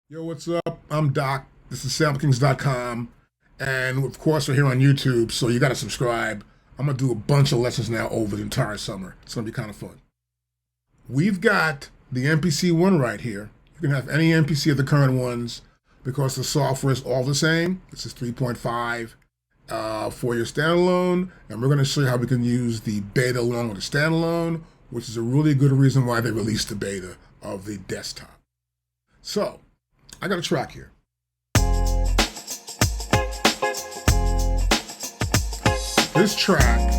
Yo, what's up? I'm Doc. This is SampleKings.com. And of course, we're here on YouTube, so you got to subscribe. I'm going to do a bunch of lessons now over the entire summer. It's going to be kind of fun. We've got the MPC one right here. You can have any MPC of the current ones because the software is all the same. This is 3.5 for your standalone. And we're going to show you how we can use the beta along with the standalone, which is a really good reason why they released the beta of the desktop. So, I got a track here. This track,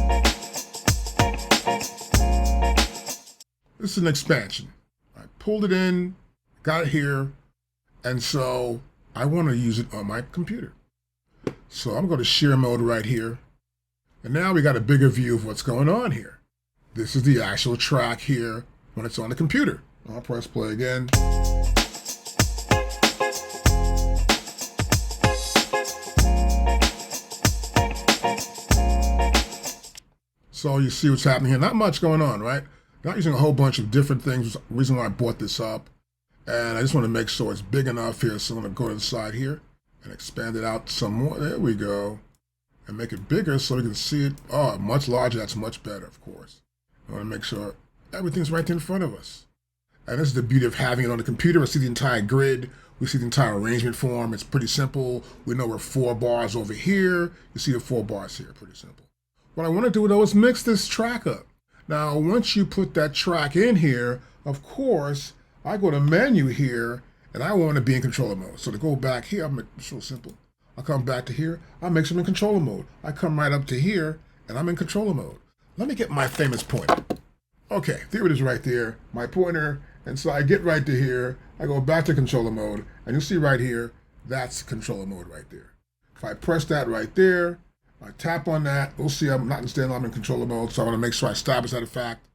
this is an expansion. I pulled it in, got it here, and so I want to use it on my computer. So I'm going to share mode right here. And now we got a bigger view of what's going on here. This is the actual track here when it's on the computer. I'll press play again. So you see what's happening here. Not much going on, right? Not using a whole bunch of different things. The reason why I bought this up. And I just want to make sure it's big enough here. So I'm going to go to the side here and expand it out some more. There we go. And make it bigger so we can see it. Oh, much larger. That's much better, of course. I want to make sure everything's right in front of us. And this is the beauty of having it on the computer. We see the entire grid. We see the entire arrangement form. It's pretty simple. We know we're 4 bars over here. You see the 4 bars here. Pretty simple. What I want to do though is mix this track up. Now, once you put that track in here, of course, I go to menu here and I want to be in controller mode. So to go back here, I'll make it so simple. I'll come back to here. I'll make sure I'm in controller mode. I come right up to here and I'm in controller mode. Let me get my famous pointer. Okay, there it is right there, my pointer. And so I get right to here. I go back to controller mode and you'll see right here, that's controller mode right there. If I press that right there, I tap on that, we'll see I'm not in standalone, I'm in controller mode, so I want to make sure I establish that fact.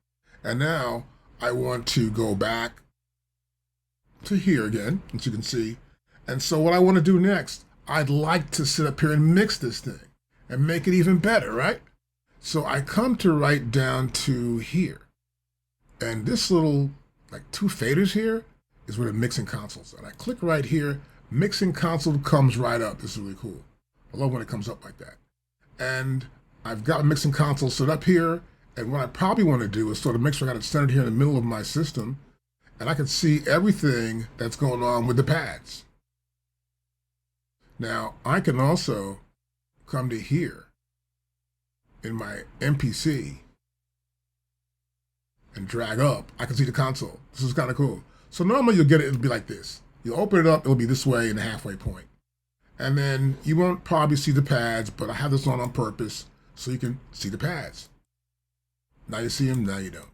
And now I want to go back to here again, as you can see. And so what I want to do next, I'd like to sit up here and mix this thing and make it even better, right? So I come to right down to here. And this little, like 2 faders here, is where the mixing console's at. I click right here, mixing console comes right up. This is really cool. I love when it comes up like that. And I've got a mixing console set up here. And what I probably want to do is sort of make sure I got it centered here in the middle of my system. And I can see everything that's going on with the pads. Now, I can also come to here in my MPC and drag up. I can see the console. This is kind of cool. So normally you'll get it, it'll be like this. You open it up, it'll be this way in the halfway point. And then you won't probably see the pads, but I have this on purpose so you can see the pads. Now you see them, now you don't.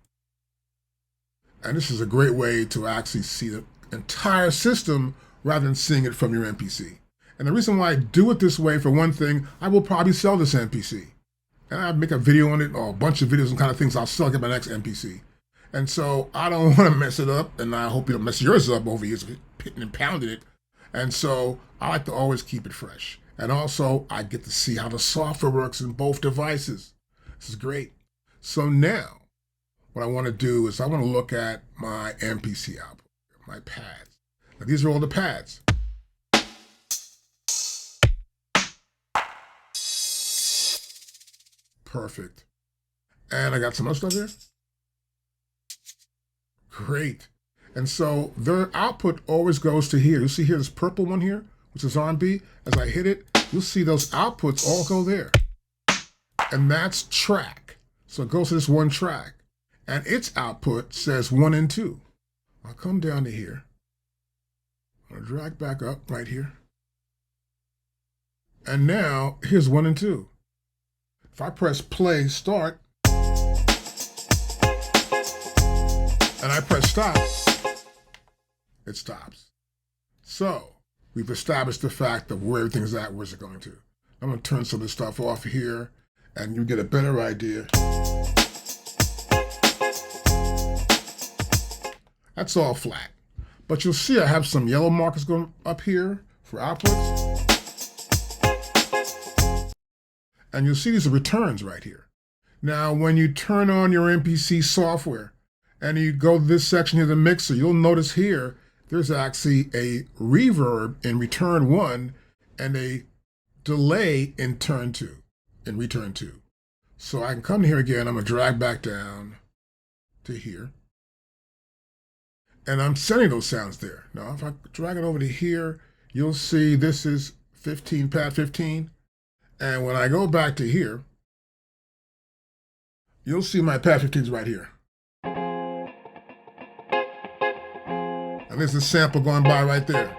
And this is a great way to actually see the entire system rather than seeing it from your MPC. And the reason why I do it this way, for one thing, I will probably sell this MPC. And I'll make a video on it, or a bunch of videos and kind of things I'll sell get my next MPC. And so I don't want to mess it up, and I hope you don't mess yours up over years of pitting and pounding it. And so I like to always keep it fresh. And also I get to see how the software works in both devices. This is great. So now what I want to do is I want to look at my MPC output, my pads. Now these are all the pads. Perfect. And I got some other stuff here. Great. And so their output always goes to here. You see here this purple one here, which is R&B. As I hit it, you'll see those outputs all go there. And that's track. So it goes to this one track. And its output says 1 and 2. I'll come down to here. I'm going to drag back up right here. And now here's 1 and 2. If I press play, start, and I press stop, it stops. So we've established the fact of where everything's at, where's it going to. I'm going to turn some of this stuff off here, and you get a better idea. That's all flat. But you'll see I have some yellow markers going up here for outputs. And you'll see these are returns right here. Now, when you turn on your MPC software and you go to this section here, the mixer, you'll notice here there's actually a reverb in return 1 and a delay in return 2. So I can come here again, I'm gonna drag back down to here. And I'm sending those sounds there. Now, if I drag it over to here, you'll see this is 15, pad 15. And when I go back to here, you'll see my pad 15s right here. And there's a sample going by right there.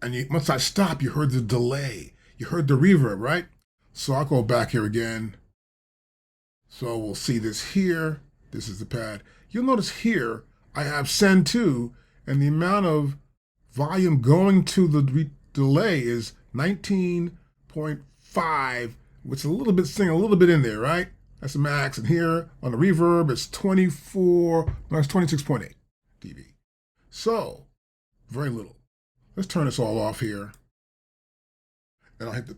And once I stop, you heard the delay. You heard the reverb, right? So I'll go back here again. So we'll see this here. This is the pad. You'll notice here, I have send to, and the amount of volume going to the delay is 19.5, which is a little bit singing a little bit in there, right? That's the max. And here on the reverb, it's 26.8 dB. So very little. Let's turn this all off here. And I'll hit the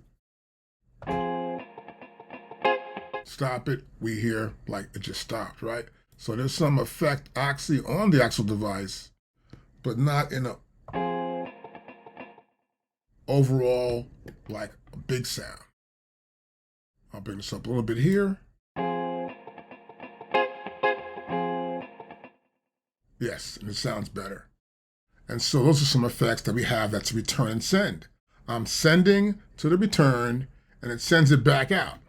stop it. We hear like it just stopped, right? So there's some effect actually on the actual device, but not in a overall like a big sound. I'll bring this up a little bit here. Yes, and it sounds better. And so those are some effects that we have. That's return and send. I'm sending to the return and it sends it back out.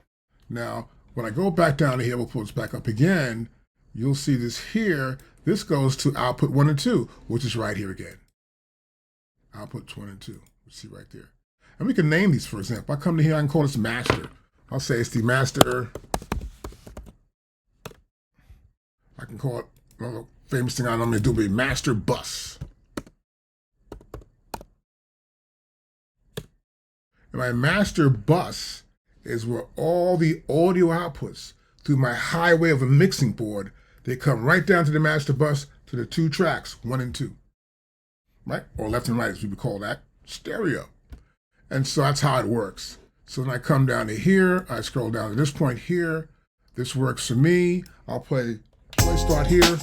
Now, when I go back down to here, we'll pull this back up again. You'll see this here. This goes to output 1 and 2, which is right here again. Output 1 and 2, you see right there. And we can name these, for example. I come to here, I can call this master. I'll say it's the master. I can call it, another famous thing I normally do would be master bus. And my master bus is where all the audio outputs through my highway of a mixing board, they come right down to the master bus to the 2 tracks, 1 and 2, right? Or left and right, as we would call that, stereo. And so that's how it works. So when I come down to here, I scroll down to this point here. This works for me. I'll play start here.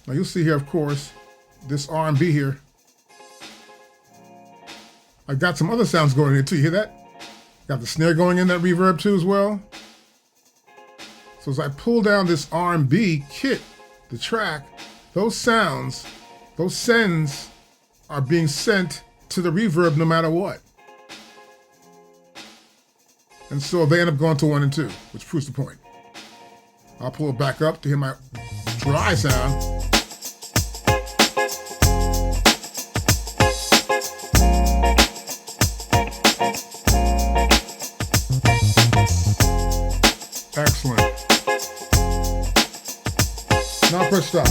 Now you'll see here, of course, this R&B here. I've got some other sounds going in here too. You hear that? Got the snare going in that reverb too as well. So as I pull down this R&B kit, the track, those sounds, those sends are being sent to the reverb no matter what. And so they end up going to 1 and 2, which proves the point. I'll pull it back up to hear my dry sound. Excellent. Now press stop.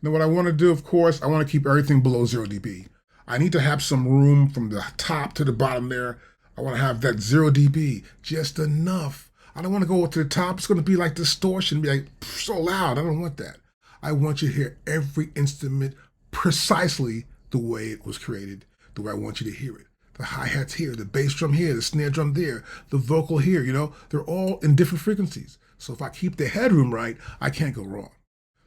Now what I want to do, of course, I want to keep everything below 0 dB. I need to have some room from the top to the bottom there. I want to have that 0 dB, just enough. I don't want to go to the top. It's going to be like distortion, be like so loud. I don't want that. I want you to hear every instrument precisely the way it was created, the way I want you to hear it. The hi-hats here, the bass drum here, the snare drum there, the vocal here, you know, they're all in different frequencies. So if I keep the headroom right, I can't go wrong.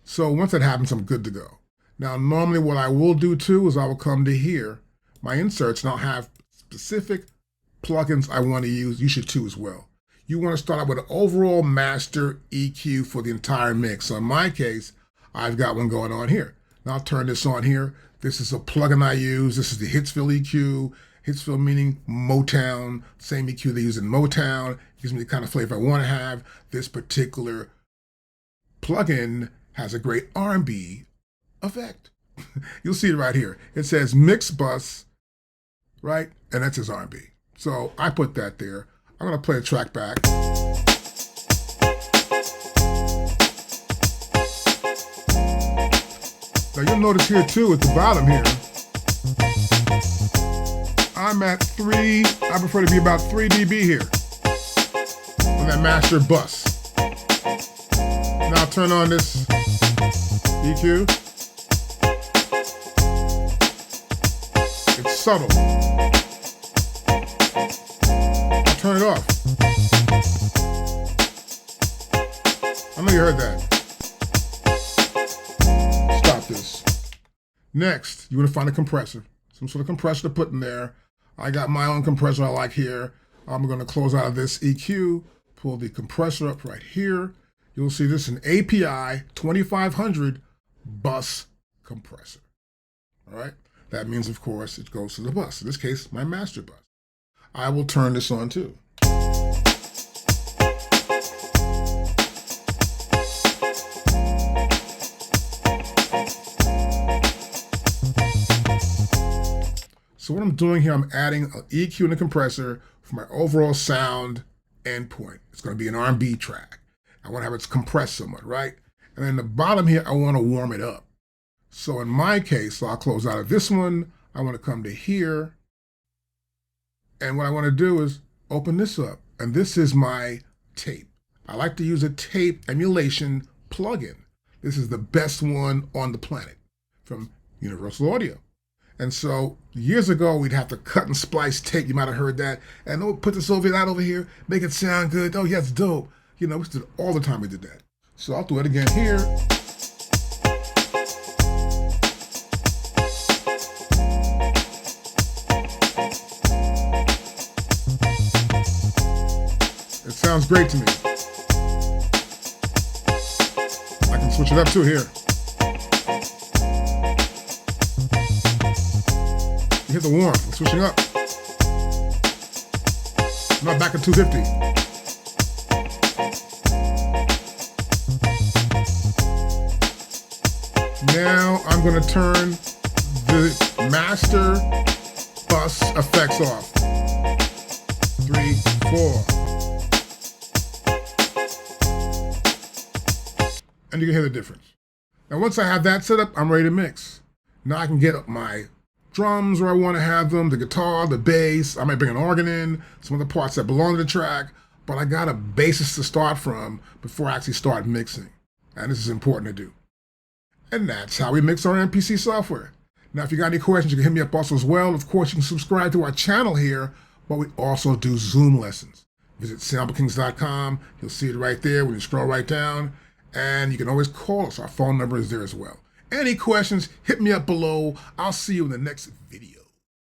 So once that happens, I'm good to go. Now, normally what I will do too is I will come to here, my inserts, and I'll have specific plugins I want to use. You should too as well. You want to start out with an overall master EQ for the entire mix. So in my case, I've got one going on here. Now I'll turn this on here. This is a plugin I use. This is the Hitsville EQ. Hitsville meaning Motown, same EQ they use in Motown. It gives me the kind of flavor I want to have. This particular plugin has a great R&B effect. You'll see it right here. It says mix bus, right? And that says R&B. So I put that there. I'm going to play a track back. Now you'll notice here too at the bottom here, I'm at 3, I prefer to be about 3 dB here on that master bus. Now I'll turn on this EQ. It's subtle. I'll turn it off. I know you heard that. Stop this. Next, you want to find a compressor. Some sort of compressor to put in there. I got my own compressor I like here. I'm going to close out of this EQ, pull the compressor up right here. You'll see this is an API 2500 bus compressor. All right. That means, of course, it goes to the bus. In this case, my master bus. I will turn this on too. So what I'm doing here, I'm adding an EQ and a compressor for my overall sound endpoint. It's going to be an R&B track. I want to have it compressed somewhat, right? And then the bottom here, I want to warm it up. So in my case, so I'll close out of this one. I want to come to here. And what I want to do is open this up. And this is my tape. I like to use a tape emulation plugin. This is the best one on the planet from Universal Audio. And so years ago, we'd have to cut and splice tape. You might have heard that. And oh, put this over here, that over here, make it sound good. Oh, yeah, it's dope. You know, we did it all the time we did that. So I'll do it again here. It sounds great to me. I can switch it up too here. You hit the warmth. I'm switching up. I'm not back at 250. Now I'm going to turn the master bus effects off. 3, 4. And you can hear the difference. Now once I have that set up, I'm ready to mix. Now I can get up my drums where I want to have them, the guitar, the bass. I might bring an organ in, some of the parts that belong to the track, but I got a basis to start from before I actually start mixing. And this is important to do. And that's how we mix our MPC software. Now, if you got any questions, you can hit me up also as well. Of course, you can subscribe to our channel here, but we also do Zoom lessons. Visit SampleKings.com. You'll see it right there when you scroll right down. And you can always call us. Our phone number is there as well. Any questions, hit me up below. I'll see you in the next video.